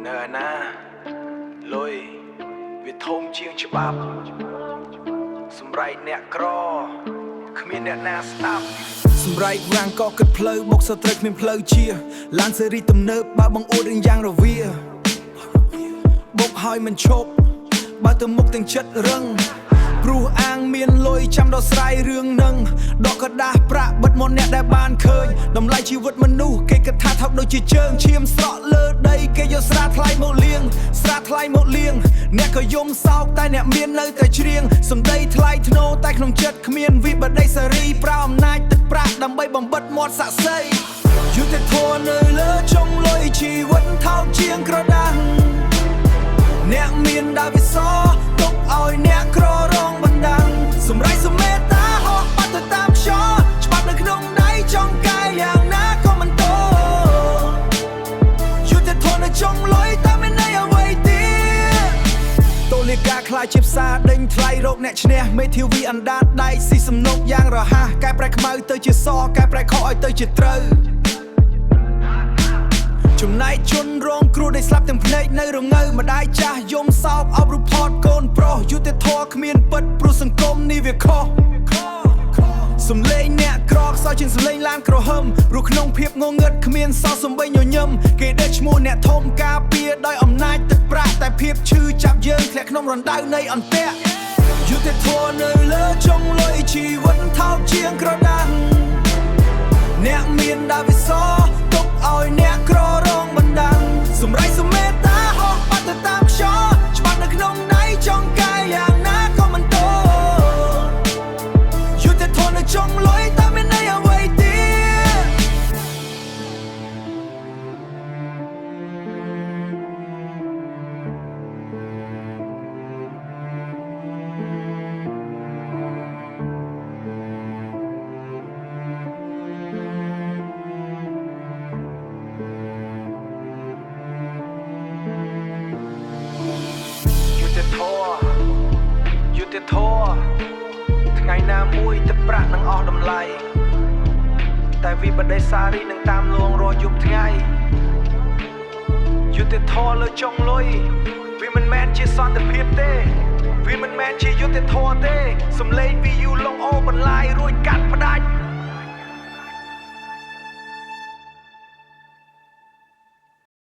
នៅណាលុយវាធំជាងច្បាប់សម្រែកអ្នកក្រគ្មានអ្នកណាស្ដាប់សម្រែករាំងក៏គិតផ្លូវបុកសត្រូវគ្មានផ្លូវជាឡានសេរីទំនើបបើបង្អួតរឿងយ៉ាងរវាបុកហើយមិនឈប់បើទៅមុខទាំងចិត្តរឹងព្រោះអាងមានលុយចាំដោះស្រាយរឿងនឹងដកកដាស់ប្រាក់បិទមាត់អ្នកដែលបានឃើញតម្លៃជីវិតមនុស្សគេគិតថាថោកដូចជាជើងឈាមស្រក់លើដីគេយកស្រាថ្លៃមកលៀងស្រាថ្លៃមកលៀងអ្នកក៏យំសោកតែអ្នកមាននៅតែច្រៀងសំដីថ្លៃធ្នូតែក្នុងចិត្តគ្មានវិបដិសេរីប្រោអំណាចទឹកប្រាក់ដើម្បីបំបិតមាត់សាក់សីយុទ្ធធម៌នៅលើចុងលុយជីវិតថោកជាងក្រដាស់អ្នកមានដាវិសទុកឲ្យអ្នកក្ររងបណ្ដាំសម្រេចសមេតាហោះបាត់ទៅតាមខ្យល់ច្បាប់នៅក្នុងដៃចង់កាយយ៉ាងណាក៏មិនតោយុទ្ធធននៅចុងលុយតែមិននៃអ្វីទៀតតូលីកាខ្លាចជាផ្សារដេញថ្លៃរោគអ្នកឈ្នះមេធាវីអណ្ដាតដៃស៊ីសំណុកយ៉ាងរហ័សកែប្រែខ្មៅទៅជាសកែប្រែខុសឲ្យទៅជាត្រូវចំណែកជនរងគ្រោះដែលស្លាប់ទាំងភ្នែកនៅរងើម្ដាយចាស់យំសោកអបរូបផតកូនប្រុសយុទ្ធធម៌គ្មានពិតព្រោះសង្គមនេះវាខុសសំលេងអ្នកក្រខ្សោយជាងសំលេងឡានក្រហមព្រោះក្នុងភាពងងឹតគ្មានសោះសំបីញញឹមគេដេកឈ្មោះអ្នកធំការពារដោយអំណាចទឹកប្រាក់តែភាពឈឺចាប់យើងធ្លាក់ក្នុងរណ្ដៅនៃអន្ទាក់យុទ្ធធម៌នៅលើចុងលុយជីវិតថោកជាងក្រដាស់អ្នកមានដាវិសទុកឲ្យអ្នកក្ររងបណ្ដាំសម្រេចសមេតាហោះបាត់ទៅតាមខ្យល់ច្បាប់នៅក្នុងដៃចង់កាយយ៉ាងណាក៏មិនតោយុទ្ធធននៅចុងលុយតែមិននៃអ្វីទៀតយុទ្ធធម៌ថ្ងៃណាមួយទឹកប្រាក់នឹងអស់តម្លៃតែវិបដិសារីនឹងតាមលងរាល់យប់ថ្ងៃយុទ្ធធម៌លើចុងលុយវាមិនមែនជាសន្តិភាពទេវាមិនមែនជាយុទ្ធធម៌ទេសំឡេងពីយូឡុងអូបន្លាយរួចកាត់ផ្ដាច់